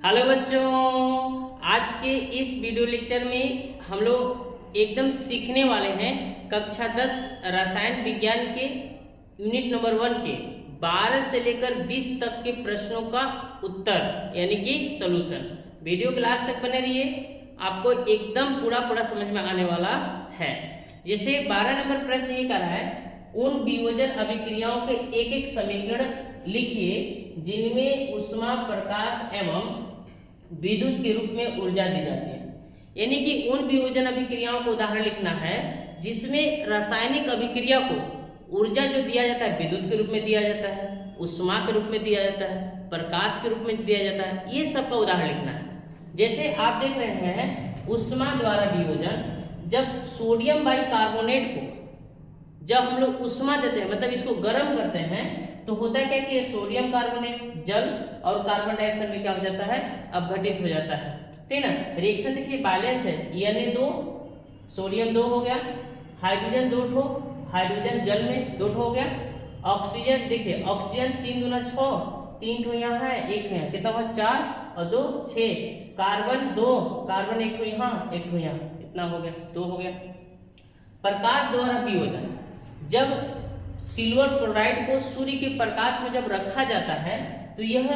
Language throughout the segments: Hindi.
हेलो बच्चों, आज के इस वीडियो लेक्चर में हम लोग एकदम सीखने वाले हैं कक्षा 10 रसायन विज्ञान के यूनिट नंबर 1 के 12 से लेकर 20 तक के प्रश्नों का उत्तर यानी कि सॉल्यूशन। वीडियो क्लास तक बने रहिए, आपको एकदम पूरा समझ में आने वाला है। जैसे 12 नंबर प्रश्न ये कह रहा है, उन वियोजन अभिक्रियाओं के एक एक समीकरण लिखिए जिनमें ऊष्मा, प्रकाश एवं विद्युत के रूप में ऊर्जा दी जाती है। यानी कि उन वियोजन अभिक्रियाओं को उदाहरण लिखना है जिसमें रासायनिक अभिक्रिया को ऊर्जा जो दिया जाता है विद्युत के रूप में दिया जाता है, ऊष्मा के रूप में दिया जाता है, प्रकाश के रूप में दिया जाता है, ये सब का उदाहरण लिखना है। जैसे आप देख रहे हैं ऊष्मा द्वारा वियोजन, जब सोडियम बाइकार्बोनेट को जब हम लोग ऊष्मा देते हैं मतलब इसको गर्म करते हैं तो होता है क्या कि सोडियम कार्बोनेट जल और कार्बन डाइऑक्साइड में क्या हो जाता है, अपघटित हो जाता है। ठीक ना। रिएक्शन देखिए बैलेंस है, Na2 सोडियम 2 हो गया, हाइड्रोजन 2 ठो, हाइड्रोजन जल में 2 ठो हो गया, ऑक्सीजन देखिए ऑक्सीजन 3 दूना 6, 3 ठो यहाँ है, 1 यहाँ, कितना हुआ 4 और 2 6, कार्बन 2, कार्बन 1 ठो यहाँ 1 ठो यहाँ, इतना हो गया 2 हो गया। प्रकाश द्वारा वियोजन, जब सिल्वर क्लोराइड को सूर्य के प्रकाश में जब रखा जाता है तो यह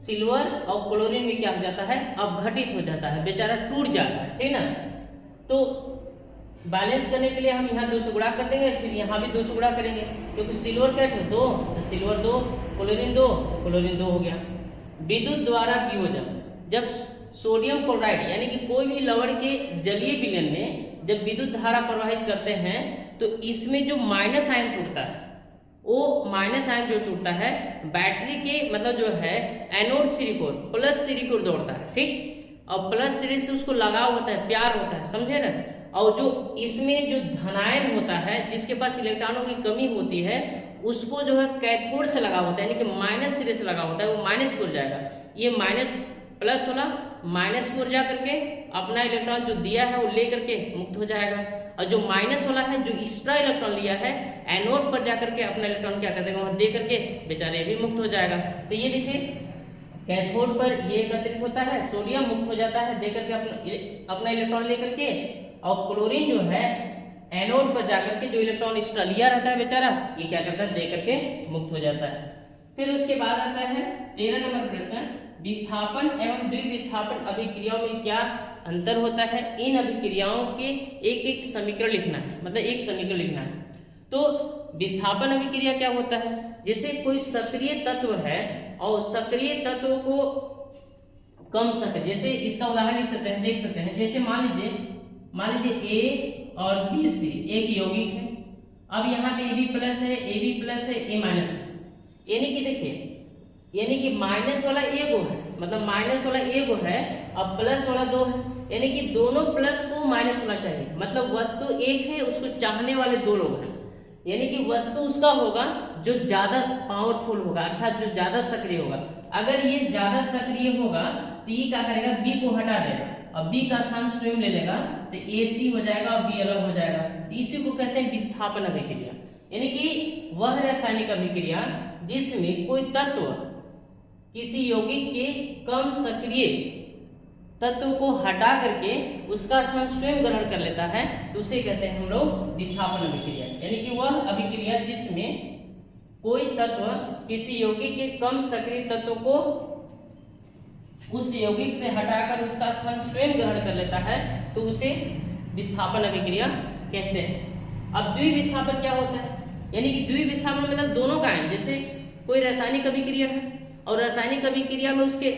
सिल्वर और क्लोरीन में क्या हो जाता है, अपघटित हो जाता है, बेचारा टूट जाता है। ठीक ना। तो बैलेंस करने के लिए हम यहाँ 2 से गुणा कर देंगे, फिर यहाँ भी 2 से गुणा करेंगे क्योंकि सिल्वर क्या है 2, तो सिल्वर 2, क्लोरीन 2, तो क्लोरीन 2 हो गया। विद्युत द्वारा वियोजन, जब सोडियम क्लोराइड यानी कि कोई भी लवण के जलीय विलयन में जब विद्युत धारा प्रवाहित करते हैं तो इसमें जो माइनस आयन टूटता है, वो माइनस आयन जो टूटता है बैटरी के मतलब जो है एनोड सिरे की ओर प्लस सिरे की ओर दौड़ता है। ठीक, और प्लस सिरे से उसको लगाव होता है, प्यार होता है, समझे ना। और जो इसमें जो धनायन होता है जिसके पास इलेक्ट्रॉनों की कमी होती है उसको जो है कैथोड से लगा होता है यानी कि माइनस सिरे से लगा होता है, वो माइनस की ओर जाएगा। ये माइनस प्लस वाला माइनस की ओर जा करके अपना इलेक्ट्रॉन जो दिया है वो ले करके मुक्त हो जाएगा, और जो माइनस वाला है जो एक्स्ट्रा इलेक्ट्रॉन लिया है एनोड पर जाकर के अपना इलेक्ट्रॉन क्या कर देगा, वहां दे करके बेचारे भी मुक्त हो जाएगा। तो ये देखिए कैथोड पर ये एकत्रित होता है, सोडियम मुक्त हो जाता है दे करके अपना इलेक्ट्रॉन लेकर के, और क्लोरीन जो है एनोड पर जाकर के जो इलेक्ट्रॉन एक्स्ट्रा लिया रहता है बेचारा ये क्या करता है, दे करके मुक्त हो जाता है। फिर उसके बाद आता है 13 नंबर प्रश्न, विस्थापन एवं द्विविस्थापन अभिक्रियाओं में क्या अंतर होता है। इन अभिक्रियाओं के एक एक समीकरण लिखना है, मतलब एक समीकरण लिखना है। तो विस्थापन अभिक्रिया क्या होता है, जैसे कोई सक्रिय तत्व है और सक्रिय तत्व को कम सक्रिय, जैसे इसका उदाहरण लिख सकते हैं, देख सकते हैं। जैसे मान लीजिए A और BC एक यौगिक है, अब यहाँ पे AB प्लस है, AB प्लस है, A माइनस है, यानी कि देखिए यानी कि माइनस वाला एगो है, मतलब माइनस वाला एगो है और प्लस वाला 2 है, यानी कि दोनों प्लस को माइनस होना चाहिए, मतलब वस्तु एक है उसको चाहने वाले 2 लोग हैं, यानी कि वस्तु उसका होगा जो ज्यादा पावरफुल होगा अर्थात जो ज्यादा सक्रिय होगा। अगर ये ज्यादा सक्रिय होगा तो ये क्या करेगा, बी को हटा देगा और बी का स्थान स्वयं ले लेगा, तो AC हो जाएगा और बी अलग हो जाएगा। तो इसी को कहते हैं विस्थापन अभिक्रिया, यानी कि वह रासायनिक अभिक्रिया जिसमें कोई तत्व किसी यौगिक के कम सक्रिय तत्व को हटा करके उसका स्थान स्वयं ग्रहण कर लेता है, तो उसे कहते हैं हम लोग विस्थापन अभिक्रिया। यानी कि वह अभिक्रिया जिसमें कोई तत्व किसी यौगिक के कम सक्रिय तत्व को उस यौगिक से हटाकर उसका स्थान स्वयं ग्रहण कर लेता है, तो उसे विस्थापन अभिक्रिया कहते हैं। अब द्विविस्थापन क्या होता है, यानी कि द्विविस्थापन मतलब दोनों का आयन, जैसे कोई रासायनिक अभिक्रिया है और रासायनिक अभिक्रिया में उसके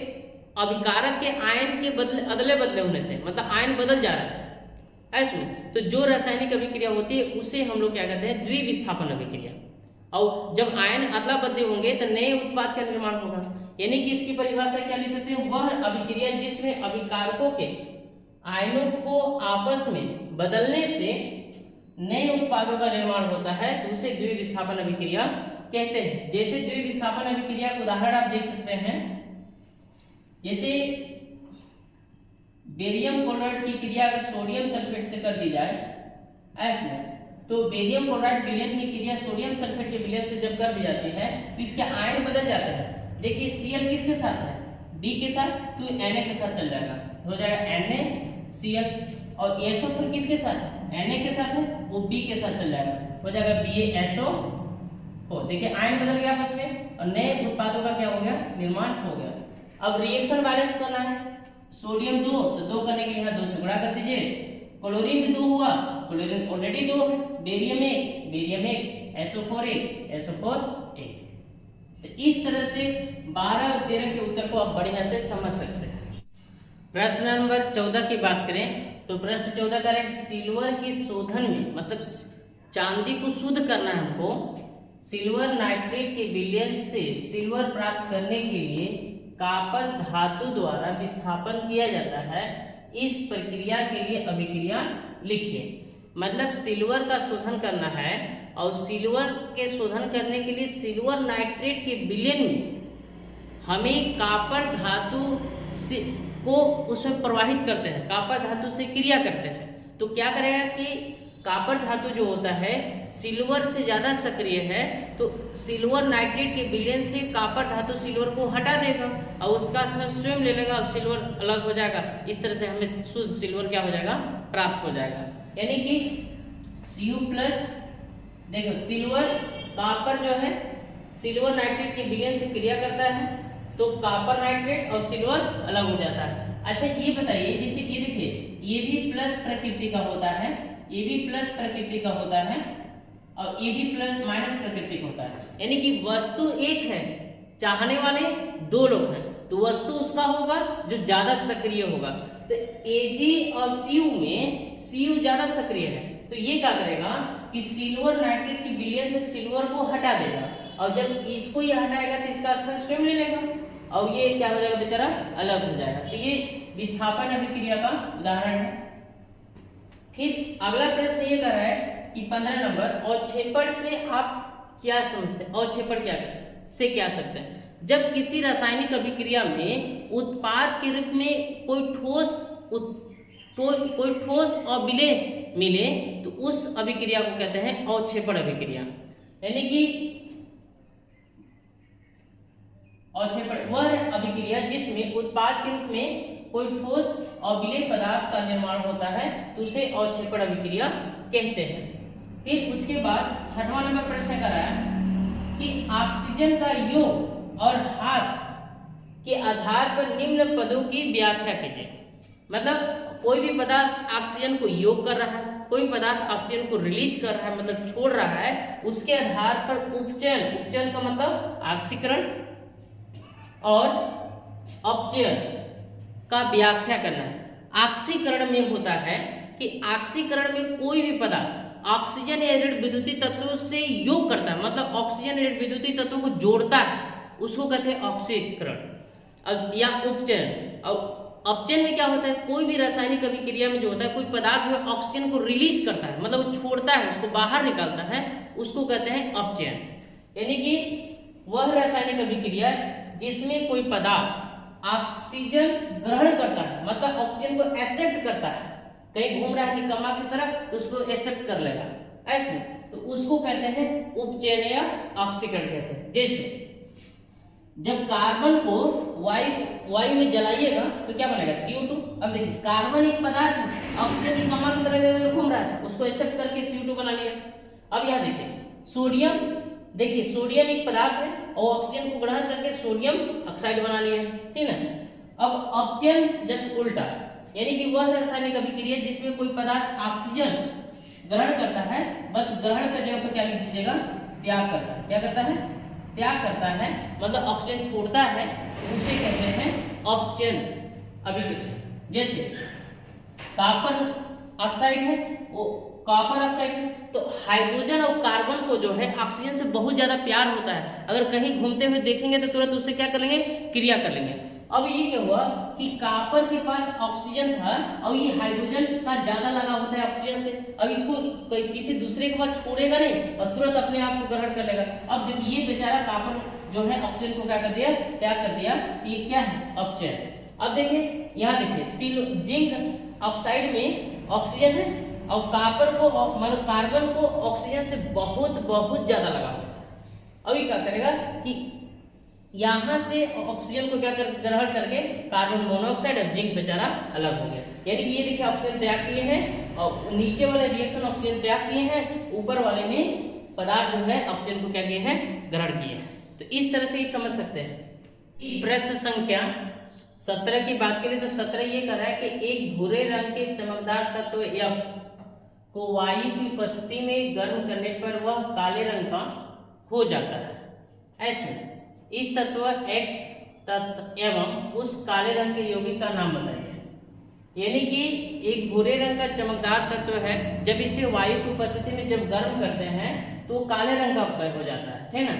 अभिकारक के आयन के अदले बदले होने से मतलब आयन बदल जा रहा है ऐसे, तो जो रासायनिक अभिक्रिया होती है उसे हम लोग क्या कहते हैं, द्विविस्थापन अभिक्रिया। और जब आयन अदला बदले होंगे तो नए उत्पाद का निर्माण होगा, यानी कि इसकी परिभाषा क्या लिख सकते हैं, वह अभिक्रिया जिसमें अभिकारकों के आयनों को आपस में बदलने से नए उत्पादों का निर्माण होता है, तो उसे द्विविस्थापन अभिक्रिया कहते हैं। जैसे द्विविस्थापन अभिक्रिया का उदाहरण आप देख सकते हैं, जैसे बेरियम क्लोराइड की क्रिया अगर सोडियम सल्फेट से कर दी जाए ऐसे, तो बेरियम क्लोराइड विलयन की क्रिया सोडियम सल्फेट के विलयन से जब कर दी जाती है तो इसके आयन बदल जाते हैं। देखिए Cl किसके साथ है, डी के साथ तो Na के साथ चल जाएगा, तो हो जाएगा NaCl। और SO फिर किसके साथ, Na के साथ है, वो B के साथ चल जाएगा, हो जाएगा BaSO4। देखिए आयन बदल गया आपस में और नए उत्पादों का क्या हो गया, निर्माण हो गया। अब रिएक्शन बैलेंस करना है, सोडियम 2 तो 2 करने के लिए 2 से गुणा कर दीजिए, क्लोरीन भी 2 हुआ, क्लोरीन ऑलरेडी 2 है, बेरियम 1 SO4 1। तो इस तरह से 12 और 13 के उत्तर को आप बढ़िया से समझ सकते हैं। प्रश्न नंबर 14 की बात करें तो प्रश्न 14 का है सिल्वर के शोधन में, मतलब चांदी को शुद्ध करना है हमको, सिल्वर नाइट्रेट के विलयन से सिल्वर प्राप्त करने के लिए कॉपर धातु द्वारा विस्थापन किया जाता है, इस प्रक्रिया के लिए अभिक्रिया लिखिए। मतलब सिल्वर का शोधन करना है और सिल्वर के शोधन करने के लिए सिल्वर नाइट्रेट के विलयन में हमें कॉपर धातु से को उसमें प्रवाहित करते हैं, कॉपर धातु से क्रिया करते हैं। तो क्या करेगा कि कॉपर धातु जो होता है सिल्वर से ज्यादा सक्रिय है, तो सिल्वर नाइट्रेट के विलयन से कॉपर धातु सिल्वर को हटा देगा और उसका स्थान स्वयं ले लेगा और सिल्वर अलग हो जाएगा। इस तरह से हमें शुद्ध सिल्वर क्या हो जाएगा, प्राप्त हो जाएगा। यानी कि Cu प्लस, देखो सिल्वर कॉपर जो है सिल्वर नाइट्रेट के विलयन से क्रिया करता है तो कॉपर नाइट्रेट और सिल्वर अलग हो जाता है। अच्छा ये बताइए, जैसे ये देखिए ये भी प्लस प्रकृति का होता है, ये भी प्लस प्रकृति का होता है और ये भी प्लस माइनस प्रकृति का होता है, यानी कि वस्तु एक है, चाहने वाले 2 लोग हैं, तो वस्तु उसका होगा जो ज्यादा सक्रिय होगा। तो Ag और Cu में Cu ज्यादा सक्रिय है, तो ये क्या करेगा कि सिल्वर नाइट्रेट के विलयन से सिल्वर को हटा देगा और जब इसको ये हटाएगा तो इसका स्थान स्वयं ले लेगा और ये क्या हो जाएगा बेचारा, अलग हो जाएगा। तो ये विस्थापन अभिक्रिया का उदाहरण है। फिर अगला प्रश्न ये कर रहा है कि 15 नंबर अवक्षेपण से आप क्या समझते हैं, अवक्षेपण क्या से क्या सकते हैं। जब किसी रासायनिक अभिक्रिया में उत्पाद के रूप में कोई ठोस अविलेय मिले तो उस अभिक्रिया को कहते हैं अवक्षेपण अभिक्रिया। यानी कि अवक्षेपण वह अभिक्रिया जिसमें उत्पाद के रूप में कोई ठोस अविलेय पदार्थ का निर्माण होता है तो उसे अवक्षेपण अभिक्रिया कहते हैं। फिर उसके बाद 6वां नंबर प्रश्न कर रहा है कि ऑक्सीजन का योग और ह्रास के आधार पर निम्न पदों की व्याख्या कीजिए। मतलब कोई भी पदार्थ ऑक्सीजन को योग कर रहा है, कोई पदार्थ ऑक्सीजन को रिलीज कर रहा है मतलब छोड़ रहा है, उसके आधार पर उपचयन का मतलब ऑक्सीकरण और अपचयन का व्याख्या करना है। ऑक्सीकरण में होता है कि ऑक्सीकरण में कोई भी पदार्थ ऑक्सीजन या ऋण विद्युतीय तत्वों से योग करता है, मतलब ऑक्सीजन ऋण विद्युतीय तत्वों को जोड़ता है, उसको कहते हैं ऑक्सीकरण या उपचयन। और अपचयन में क्या होता है, कोई भी रासायनिक अभिक्रिया में जो होता है कोई पदार्थ जो ऑक्सीजन को रिलीज करता है, मतलब वो छोड़ता है, उसको बाहर निकालता है, उसको कहते हैं अपचयन। यानी कि वह रासायनिक अभिक्रिया जिसमें कोई पदार्थ ऑक्सीजन ग्रहण करता है, मतलब ऑक्सीजन को एक्सेप्ट करता है, कहीं घूम रहा है निकम्मा की तरह तो उसको एक्सेप्ट कर लेगा ऐसे, तो उसको कहते हैं उपचयन या ऑक्सीकरण कहते हैं। जैसे जब कार्बन को वायु में जलाइएगा तो क्या बनेगा CO2। अब देखिए कार्बन एक पदार्थ है, ऑक्सीजन निकम्मा की तरह घूम रहा है, उसको एक्सेप्ट करके CO2 बना लिया। अब यहाँ देखिए सोडियम, देखिए सोडियम एक पदार्थ है और ऑक्सीजन को ग्रहण करके सोडियम ऑक्साइड बना लिया, ठीक है। अब अपचयन जस्ट उल्टा, यानी कि वह रासायनिक अभिक्रिया जिसमें कोई पदार्थ ऑक्सीजन ग्रहण करता है, बस ग्रहण का जगह पर क्या लिख दीजिएगा, त्याग करता है। क्या करता है, त्याग करता है, मतलब ऑक्सीजन छोड़ता है, उसे कहते हैं अपचयन अभिक्रिया। जैसे कॉपर ऑक्साइड है, वो कॉपर ऑक्साइड है, तो हाइड्रोजन और कार्बन को जो है ऑक्सीजन से बहुत ज्यादा प्यार होता है, अगर कहीं घूमते हुए देखेंगे तो तुरंत उससे क्या कर लेंगे, क्रिया कर लेंगे। अब ये क्या हुआ कि कॉपर के पास ऑक्सीजन था और ये हाइड्रोजन का ज्यादा लगा होता है ऑक्सीजन से, अब इसको किसी दूसरे के पास छोड़ेगा नहीं और तुरंत अपने आप को ग्रहण कर लेगा। अब देखिए ये बेचारा कॉपर जो है ऑक्सीजन को क्या कर दिया, त्याग कर दिया, ये क्या है, अपचयन। अब देखिए यहाँ देखिए जिंक ऑक्साइड में ऑक्सीजन है और कॉपर को मतलब कार्बन को ऑक्सीजन से बहुत ज्यादा लगा होता है। अब ये क्या करेगा कि यहाँ से ऑक्सीजन को क्या ग्रहण करके कार्बन मोनोऑक्साइड और जिंक बेचारा अलग हो गया। यानी कि ये देखिए ऑक्सीजन त्याग किए हैं और नीचे वाले रिएक्शन ऑक्सीजन त्याग किए हैं, ऊपर वाले में पदार्थ जो है ऑक्सीजन को क्या किए हैं, ग्रहण किए हैं। तो इस तरह से ही समझ सकते हैं। प्रश्न संख्या 17 की बात करें तो 17 ये कह रहा है कि एक भूरे रंग के चमकदार तत्व X को वायु की उपस्थिति में गर्म करने पर वह काले रंग का हो जाता है। ऐसे इस तत्व X तत्व एवं उस काले रंग के यौगिक का नाम बताइए। यानी कि एक भूरे रंग का चमकदार तत्व है, जब इसे वायु की उपस्थिति में जब गर्म करते हैं तो काले रंग का हो जाता है, ठीक ना।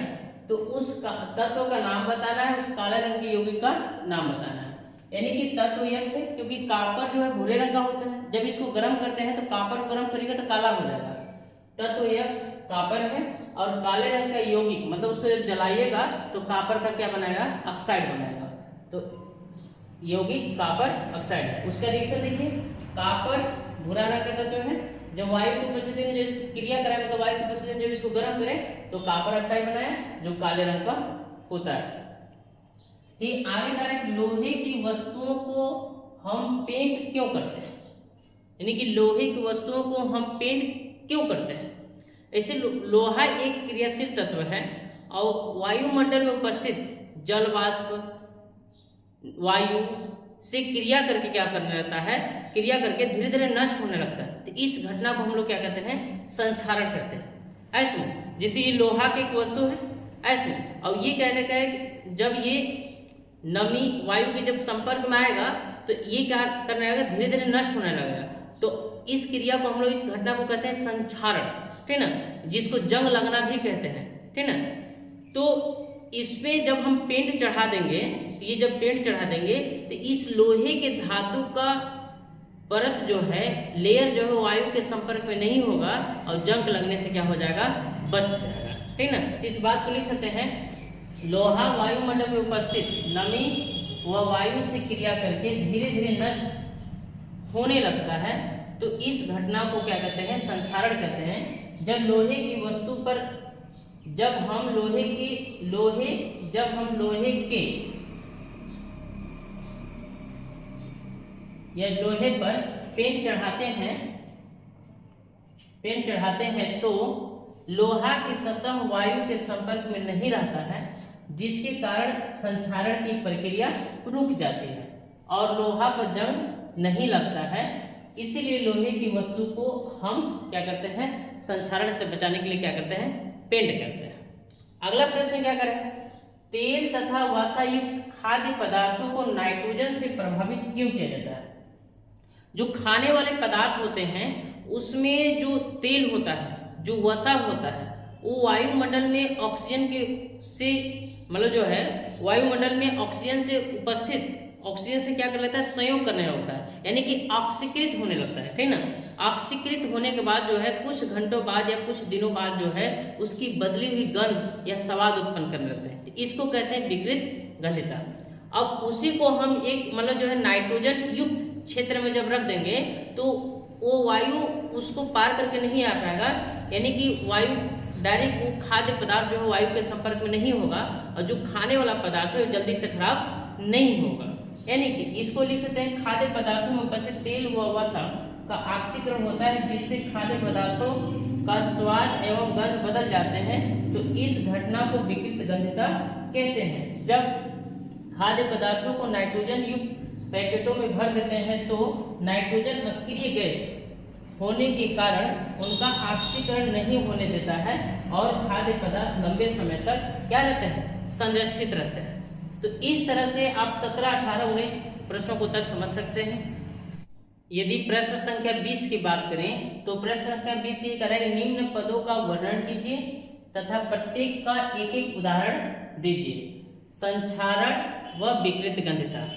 तो उस तत्व का नाम बताना है, उस काले रंग के यौगिक का नाम बताना है। यानी कि तत्व X है, क्योंकि कापर जो है भूरे रंग का होता है, जब इसको गर्म करते हैं तो कापर को गर्म करेगा तो काला हो जाएगा। तत्व X कापर है और काले रंग का यौगिक मतलब उसको जब जलाइएगा तो कापर का क्या बनाएगा, ऑक्साइड बनाएगा। तो यौगिक कापर ऑक्साइड है। उसका रिएक्शन देखिए, कापर भूरा रंग का तत्व है, जब वायु की उपस्थिति में जब क्रिया कराए मतलब वायु की उपस्थिति में जब इसको गर्म करें तो कापर ऑक्साइड बनाया जो काले रंग का होता है। ठीक आगे जा रहे हैं, लोहे की वस्तुओं को हम पेंट क्यों करते हैं। यानी कि लोहे की वस्तुओं को हम पेंट क्यों करते हैं। ऐसे लोहा एक क्रियाशील तत्व है और वायुमंडल में उपस्थित जल वाष्प वायु से क्रिया करके क्या करने लगता है, क्रिया करके धीरे धीरे नष्ट होने लगता है। तो इस घटना को हम लोग क्या कहते हैं, संक्षारण कहते हैं। ऐसे में जैसे ये लोहा की एक वस्तु है ऐसे में, और ये कहने का है कि जब ये नमी वायु के जब संपर्क में आएगा तो ये क्या करने लगेगा, धीरे धीरे नष्ट होने लगेगा। तो इस क्रिया को हम लोग, इस घटना को कहते हैं संक्षारण, ठीक ना, जिसको जंग लगना भी कहते हैं, ठीक ना। तो इस पे जब हम पेंट चढ़ा देंगे तो ये जब पेंट चढ़ा देंगे तो इस लोहे के धातु का परत जो है, लेयर जो है वायु के संपर्क में नहीं होगा और जंग लगने से क्या हो जाएगा, बच जाएगा, ठीक ना। इस बात को लिख सकते हैं, लोहा वायुमंडल में उपस्थित नमी व वायु से क्रिया करके धीरे धीरे नष्ट होने लगता है। तो इस घटना को क्या कहते हैं, संक्षारण कहते हैं। जब लोहे की वस्तु पर जब हम लोहे के या लोहे पर पेंट चढ़ाते हैं तो लोहा की सतह वायु के संपर्क में नहीं रहता है, जिसके कारण संक्षारण की प्रक्रिया रुक जाती है और लोहा पर जंग नहीं लगता है। इसीलिए लोहे की वस्तु को हम क्या करते हैं, संक्षारण से बचाने के लिए क्या करते हैं, पेंट करते हैं। अगला प्रश्न क्या करें, तेल तथा वसायुक्त खाद्य पदार्थों को नाइट्रोजन से प्रभावित क्यों किया जाता है। जो खाने वाले पदार्थ होते हैं उसमें जो तेल होता है, जो वसा होता है, वो वायुमंडल में ऑक्सीजन के से मतलब जो है वायुमंडल में ऑक्सीजन से उपस्थित ऑक्सीजन से क्या कर लेता है, संयोग करने लगता है, यानी कि ऑक्सीकृत होने लगता है, ठीक ना। ऑक्सीकृत होने के बाद जो है कुछ घंटों बाद या कुछ दिनों बाद जो है उसकी बदली हुई गंध या स्वाद उत्पन्न करने लगते हैं। इसको कहते हैं विकृत गंधिता। अब उसी को हम एक मतलब जो है नाइट्रोजन युक्त क्षेत्र में जब रख देंगे तो वो वायु उसको पार करके नहीं आ पाएगा, यानी कि वायु डायरेक्ट वो खाद्य पदार्थ जो है वायु के संपर्क में नहीं होगा और जो खाने वाला पदार्थ है जल्दी से खराब नहीं होगा। यानी कि इसको लिख सकते हैं, खाद्य पदार्थों में उपस्थित तेल व वसा का ऑक्सीकरण होता है, जिससे खाद्य पदार्थों का स्वाद एवं गंध बदल जाते हैं। तो इस घटना को विकृत गंधिता कहते हैं। जब खाद्य पदार्थों को नाइट्रोजन युक्त पैकेटों में भर देते हैं तो नाइट्रोजन अक्रिय गैस होने के कारण उनका ऑक्सीकरण नहीं होने देता है और खाद्य पदार्थ लंबे समय तक क्या रहते हैं, संरक्षित रहते हैं। तो इस तरह से आप 17, 18, 19 प्रश्नों को उत्तर समझ सकते हैं। यदि प्रश्न संख्या 20 की बात करें तो प्रश्न संख्या 20 ये कह रहा है, निम्न पदों का वर्णन कीजिए तथा प्रत्येक का एक एक उदाहरण दीजिए। संक्षारण व विकृत गंधिता।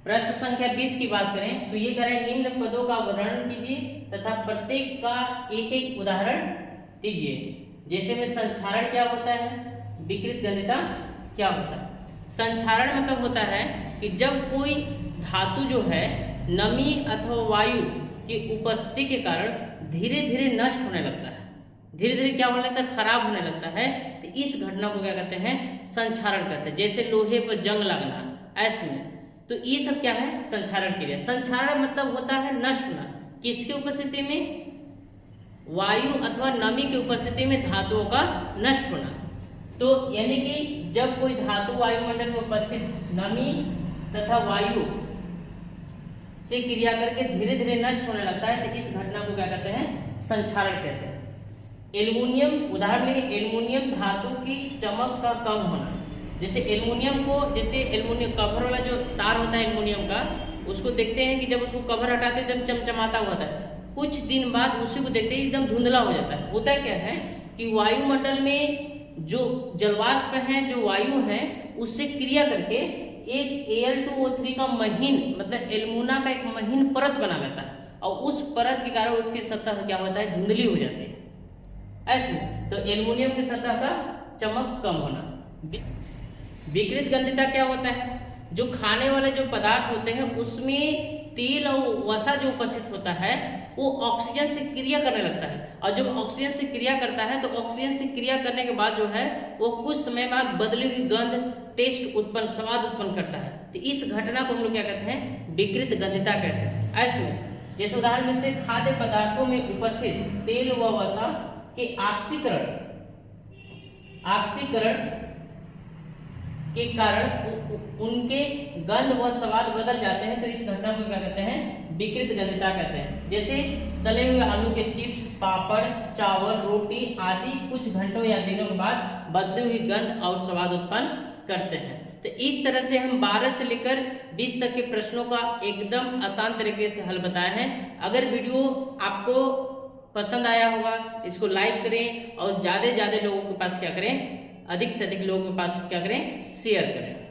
प्रश्न संख्या 20 की बात करें तो ये कह रहे हैं, निम्न पदों का वर्णन कीजिए तथा प्रत्येक का एक एक उदाहरण दीजिए। जैसे में संक्षारण क्या होता है, विकृत गंधिता क्या होता है। संक्षारण मतलब होता है कि जब कोई धातु जो है नमी अथवा वायु की उपस्थिति के कारण धीरे धीरे नष्ट होने लगता है, धीरे धीरे क्या होने लगता है, खराब होने लगता है, तो इस घटना को क्या कहते हैं, संक्षारण कहते हैं। जैसे लोहे पर जंग लगना, ऐसे में, तो ये सब क्या है, संक्षारण क्रिया। संक्षारण मतलब होता है नष्ट होना, किसके उपस्थिति में, वायु अथवा नमी की उपस्थिति में धातुओं का नष्ट होना। तो यानी कि जब कोई धातु वायुमंडल में उपस्थित नमी तथा वायु से क्रिया करके धीरे धीरे नष्ट होने लगता है, तो इस घटना को क्या कहते हैं, संक्षारण कहते हैं। एल्युमिनियम, उदाहरण लिए एल्युमिनियम धातु की चमक का कम होना। जैसे एल्युमिनियम को, जैसे एल्युमिनियम कवर वाला जो तार होता है एल्युमिनियम का, उसको देखते हैं कि जब उसको कवर हटाते हैं एकदम चमचमाता हुआ था, कुछ दिन बाद उसी को देखते ही एकदम धुंधला हो जाता है। होता क्या है कि वायुमंडल में जो जलवाष्प हैं, जो वायु हैं, उससे क्रिया करके एक Al2O3 का महीन, मतलब एल्युमिना का एक महीन परत बना लेता है, और उस परत के कारण उसकी सतह क्या होता है, धुंधली हो जाती है। ऐसे तो एल्युमिनियम की सतह का चमक कम होना। विकृत गंधिता क्या होता है, जो खाने वाले जो पदार्थ होते हैं उसमें तेल और वसा जो उपस्थित होता है वो ऑक्सीजन से क्रिया करने लगता है, और जब ऑक्सीजन से क्रिया करता है तो ऑक्सीजन से क्रिया करने के बाद जो है वो कुछ समय बाद बदली हुई गंध, टेस्ट उत्पन्न, स्वाद उत्पन्न करता है। तो इस घटना को हम लोग क्या कहते हैं, विकृत गंधिता कहते हैं। ऐसे जैसे उदाहरण में से खाद्य पदार्थों में उपस्थित तेल व वसा के ऑक्सीकरण के कारण उनके गंध व स्वाद बदल जाते हैं, तो इस घटना को क्या कहते हैं, विकृत गंधिता कहते हैं। जैसे तले हुए आलू के चिप्स, पापड़, चावल, रोटी आदि कुछ घंटों या दिनों के बाद बदली हुई गंध और स्वाद उत्पन्न करते हैं। तो इस तरह से हम 12 से लेकर 20 तक के प्रश्नों का एकदम आसान तरीके से हल बताए हैं। अगर वीडियो आपको पसंद आया होगा, इसको लाइक करें और ज्यादा से ज्यादा लोगों के पास क्या करें, अधिक से अधिक लोगों के पास क्या करें, शेयर करें।